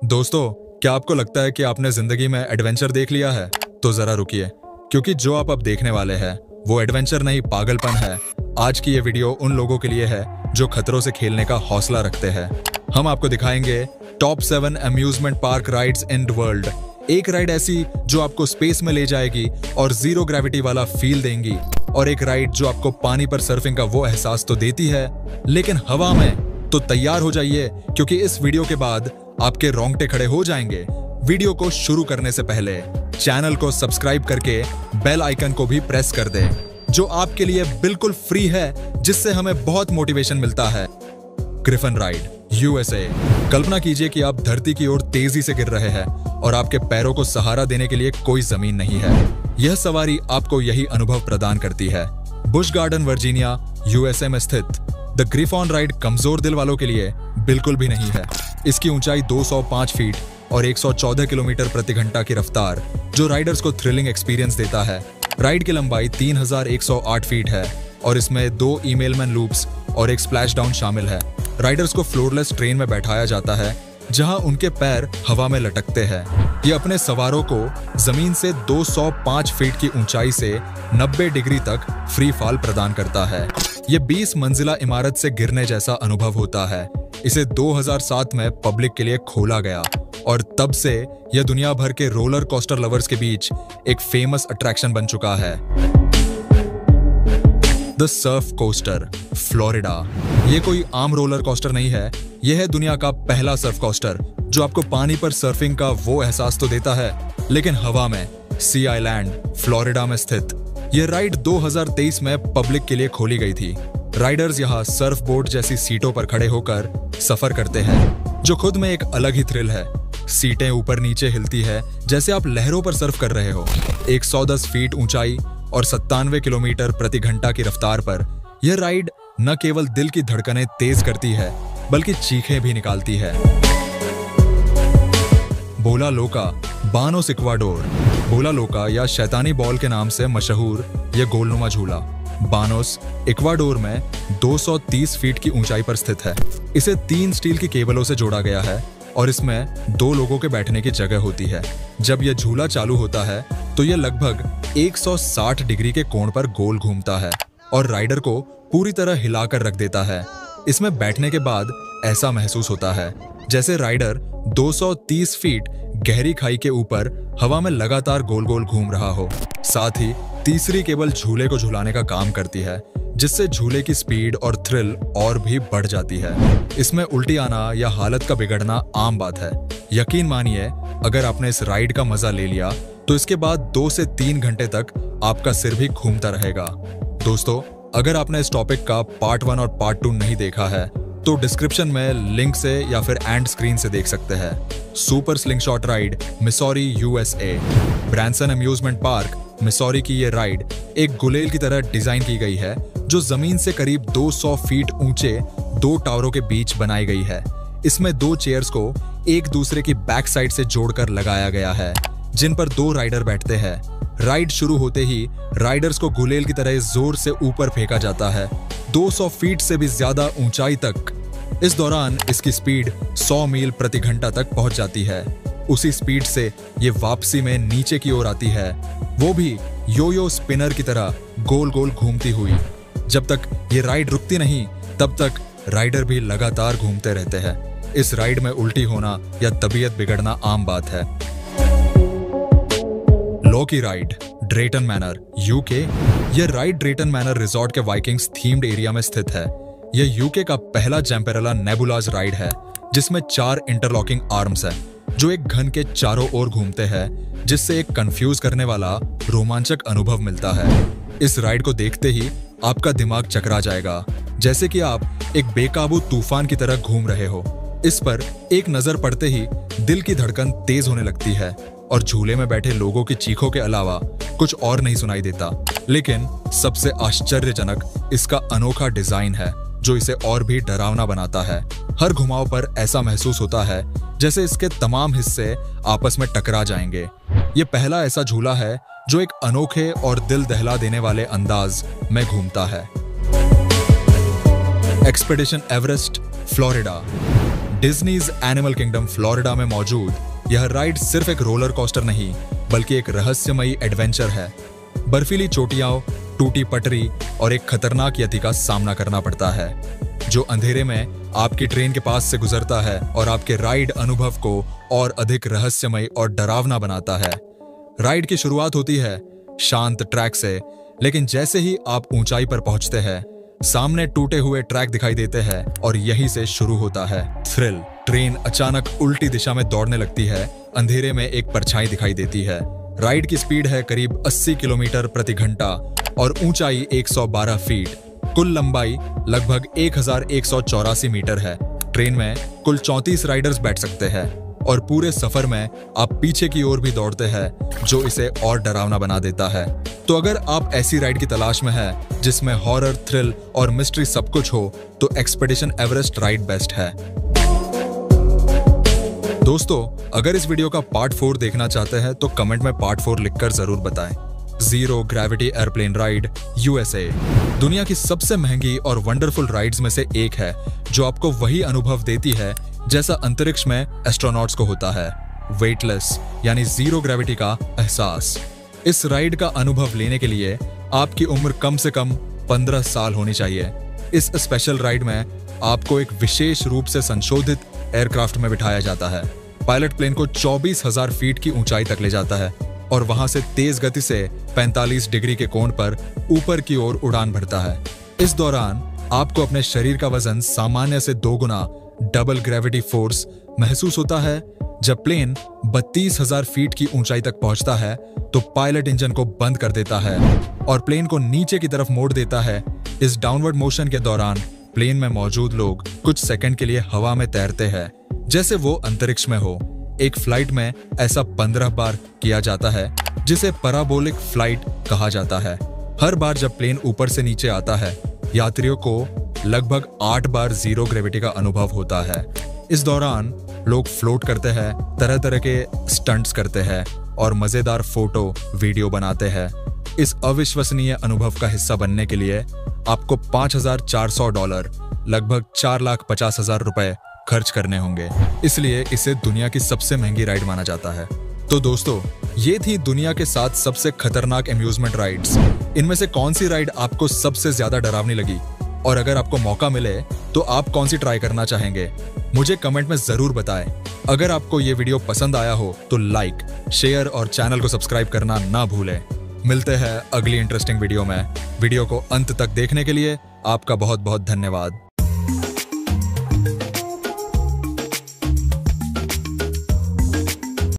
दोस्तों, क्या आपको लगता है कि आपने जिंदगी में एडवेंचर देख लिया है? तो जरा रुकिए, क्योंकि जो आप अब देखने वाले हैं वो एडवेंचर नहीं, पागलपन है। आज की ये वीडियो उन लोगों के लिए है जो खतरों से खेलने का हौसला रखते हैं। हम आपको दिखाएंगे top 7 amusement park rides in the world. एक राइड ऐसी जो आपको स्पेस में ले जाएगी और जीरो ग्रेविटी वाला फील देंगी, और एक राइड जो आपको पानी पर सर्फिंग का वो एहसास तो देती है लेकिन हवा में। तो तैयार हो जाइए, क्योंकि इस वीडियो के बाद आपके रोंगटे खड़े हो जाएंगे। वीडियो को शुरू करने से पहले चैनल को सब्सक्राइब करके बेल आइकन को भी प्रेस कर दें, जो आपके लिए बिल्कुल फ्री है, जिससे हमें बहुत मोटिवेशन मिलता है। Griffin ride, USA. कल्पना कीजिए कि आप धरती की ओर तेजी से गिर रहे हैं और आपके पैरों को सहारा देने के लिए कोई जमीन नहीं है। यह सवारी आपको यही अनुभव प्रदान करती है। बुश गार्डन, वर्जीनिया, यूएसए में स्थित द ग्रिफन राइड कमजोर दिल वालों के लिए बिल्कुल भी नहीं है। इसकी ऊंचाई 205 फीट और 114 किलोमीटर प्रति घंटा की रफ्तार, जो राइडर्स को थ्रिलिंग एक्सपीरियंस देता है। राइड की लंबाई 3108 फीट है और इसमें 2 ईमेलमैन लूप्स और एक स्प्लैश डाउन शामिल है। राइडर्स को फ्लोरलेस ट्रेन में बैठाया जाता है, जहां उनके पैर हवा में लटकते हैं। ये अपने सवारों को जमीन से 205 फीट की ऊंचाई से 90 डिग्री तक फ्री फॉल प्रदान करता है। ये 20 मंजिला इमारत से गिरने जैसा अनुभव होता है। इसे 2007 में पब्लिक के लिए खोला गया और तब से यह दुनिया भर के रोलर कोस्टर लवर्स के बीच एक फेमस अट्रैक्शन बन चुका है। The Surf coaster, Florida. ये कोई आम रोलर कोस्टर नहीं है, यह है दुनिया का पहला सर्फ कोस्टर जो आपको पानी पर सर्फिंग का वो एहसास तो देता है, लेकिन हवा में। सी आइलैंड, फ्लोरिडा में स्थित यह राइड 2023 में पब्लिक के लिए खोली गई थी। राइडर्स यहाँ सर्फ बोर्ड जैसी सीटों पर खड़े होकर सफर करते हैं, जो खुद में एक अलग ही थ्रिल है। सीटें ऊपर नीचे हिलती है जैसे आप लहरों पर सर्फ कर रहे हो। 110 फीट ऊंचाई और 97 किलोमीटर प्रति घंटा की रफ्तार पर यह राइड न केवल दिल की धड़कनें तेज करती है, बल्कि चीखें भी निकालती है। बोला लोका, बानोस, इक्वाडोर। बोला लोका या शैतानी बॉल के नाम से मशहूर यह गोलनुमा झूला बानोस, इक्वाडोर में 230 फीट की ऊंचाई पर स्थित है। इसे 3 स्टील की केबलों से जोड़ा गया है और इसमें 2 लोगों के बैठने की जगह होती है। जब यह झूला चालू होता है तो यह लगभग 160 डिग्री के कोण पर गोल घूमता है और राइडर को पूरी तरह हिलाकर रख देता है। इसमें बैठने के बाद ऐसा महसूस होता है जैसे राइडर 230 फीट गहरी खाई के ऊपर हवा में लगातार गोल गोल घूम रहा हो। साथ ही तीसरी केबल झूले को झुलाने का काम करती है, जिससे झूले की स्पीड और थ्रिल और भी बढ़ जाती है। इसमें उल्टी आना या हालत का बिगड़ना आम बात है। यकीन मानिए, अगर आपने इस राइड का मजा ले लिया तो इसके बाद 2 से 3 घंटे तक आपका सिर भी घूमता रहेगा। दोस्तों, अगर आपने इस टॉपिक का पार्ट 1 और पार्ट 2 नहीं देखा है तो डिस्क्रिप्शन में लिंक से या फिर एंड स्क्रीन से देख सकते हैं। Super slingshot ride, Missouri, USA. Branson amusement park, Missouri की ये राइड एक गुलेल की तरह डिजाइन की गई है, जो जमीन से करीब 200 फीट ऊंचे 2 टावरों के बीच बनाई गई है। इसमें 2 चेयर्स को एक दूसरे की बैक साइड से जोड़कर लगाया गया है, जिन पर 2 राइडर बैठते हैं। राइड शुरू होते ही राइडर्स को गुलेल की तरह जोर से ऊपर फेंका जाता है, 200 फीट से भी ज्यादा ऊंचाई तक। इस दौरान इसकी स्पीड 100 मील प्रति घंटा तक पहुंच जाती है। उसी स्पीड से ये वापसी में नीचे की ओर आती है, वो भी योयो स्पिनर की तरह गोल गोल घूमती हुई। जब तक ये राइड रुकती नहीं, तब तक राइडर भी लगातार घूमते रहते हैं। इस राइड में उल्टी होना या तबीयत बिगड़ना आम बात है। लोकी राइड, ड्रेटन मैनर, यूके। यह राइड ड्रेटन मैनर रिजॉर्ट के वाइकिंग्स थीम्ड एरिया में स्थित है। यह यूके का पहला जैम्पेरेला नेबुलाज राइड है, जिसमें 4 इंटरलॉकिंग आर्म्स हैं, जो एक घन के चारों ओर घूमते हैं, जिससे एक कंफ्यूज करने वाला रोमांचक अनुभव मिलता है। इस राइड को देखते ही आपका दिमाग चकरा जाएगा, जैसे कि आप एक बेकाबू तूफान की तरह घूम रहे हो। इस पर एक नजर पड़ते ही दिल की धड़कन तेज होने लगती है और झूले में बैठे लोगों की चीखों के अलावा कुछ और नहीं सुनाई देता। लेकिन सबसे आश्चर्यजनक इसका अनोखा डिजाइन है, जो इसे और भी डरावना बनाता है। हर घुमाव पर ऐसा महसूस होता है जैसे इसके तमाम हिस्से आपस में टकरा जाएंगे। ये पहला ऐसा झूला है जो एक अनोखे और दिल दहला देने वाले अंदाज में घूमता है। Expedition Everest, Florida. डिज्नीज animal kingdom Florida में मौजूद यह राइड सिर्फ एक रोलर कोस्टर नहीं बल्कि एक रहस्यमयी एडवेंचर है। बर्फीली चोटियां, टूटी पटरी और एक खतरनाक यति का सामना करना पड़ता है जो अंधेरे में आपकी ट्रेन के पास से गुजरता है और आपके राइड अनुभव को और अधिक रहस्यमय और डरावना बनाता है। राइड की शुरुआत होती है शांत ट्रैक से, लेकिन जैसे ही आप ऊंचाई पर पहुंचते हैं सामने टूटे हुए ट्रैक दिखाई देते हैं और यहीं से शुरू होता है थ्रिल। ट्रेन अचानक उल्टी दिशा में दौड़ने लगती है, अंधेरे में एक परछाई दिखाई देती है। राइड की स्पीड है करीब 80 किलोमीटर प्रति घंटा और ऊंचाई 112 फीट। कुल लंबाई लगभग 1184 मीटर है। ट्रेन में कुल 34 राइडर्स बैठ सकते हैं और पूरे सफर में आप पीछे की ओर भी दौड़ते हैं जो इसे और डरावना बना देता है। तो अगर आप ऐसी राइड की तलाश में हैं जिसमें हॉरर, थ्रिल और मिस्ट्री सब कुछ हो तो एक्सपेडिशन एवरेस्ट राइड बेस्ट है। दोस्तों, अगर इस वीडियो का पार्ट 4 देखना चाहते हैं तो कमेंट में पार्ट 4 लिखकर जरूर बताएं। Zero gravity airplane ride USA दुनिया की सबसे महंगी और वंडरफुल राइड्स में से एक है जो आपको वही अनुभव देती है जैसा अंतरिक्ष में एस्ट्रोनॉट्स को होता है, वेटलेस यानी जीरो ग्रेविटी का एहसास। इस राइड का अनुभव लेने के लिए आपकी उम्र कम से कम 15 साल होनी चाहिए। इस स्पेशल राइड में आपको एक विशेष रूप से संशोधित एयरक्राफ्ट में बिठाया जाता है। पायलट प्लेन को 24,000 फीट की ऊंचाई तक ले जाता है और वहां से तेज गति से 45 डिग्री के कोण पर ऊपर की ओर उड़ान भरता है। इस दौरान आपको अपने शरीर का वजन सामान्य से 2 गुना डबल ग्रेविटी फोर्स महसूस होता है। जब प्लेन 32,000 फीट की ऊंचाई तक पहुंचता है तो पायलट इंजन को बंद कर देता है और प्लेन को नीचे की तरफ मोड़ देता है। इस डाउनवर्ड मोशन के दौरान प्लेन में मौजूद लोग कुछ सेकंड के लिए हवा में तैरते हैं जैसे वो अंतरिक्ष में हो। एक फ्लाइट में ऐसा 15 बार किया जाता है जिसे पैराबोलिक फ्लाइट कहा जाता है। हर बार जब प्लेन ऊपर से नीचे आता है यात्रियों को लगभग 8 बार जीरो ग्रेविटी का अनुभव होता है। इस दौरान लोग फ्लोट करते हैं, तरह तरह के स्टंट्स करते हैं और मजेदार फोटो वीडियो बनाते हैं। इस अविश्वसनीय अनुभव का हिस्सा बनने के लिए आपको $5,400 लगभग 4,50,000 रुपए खर्च करने होंगे, इसलिए इसे दुनिया की सबसे महंगी राइड माना जाता है। तो दोस्तों, ये थी दुनिया के 7 सबसे खतरनाक एम्यूजमेंट राइड्स। इनमें से कौन सी राइड आपको सबसे ज्यादा डरावनी लगी और अगर आपको मौका मिले तो आप कौन सी ट्राई करना चाहेंगे, मुझे कमेंट में जरूर बताएं। अगर आपको ये वीडियो पसंद आया हो तो लाइक, शेयर और चैनल को सब्सक्राइब करना ना भूलें। मिलते हैं अगली इंटरेस्टिंग वीडियो में। वीडियो को अंत तक देखने के लिए आपका बहुत बहुत धन्यवाद।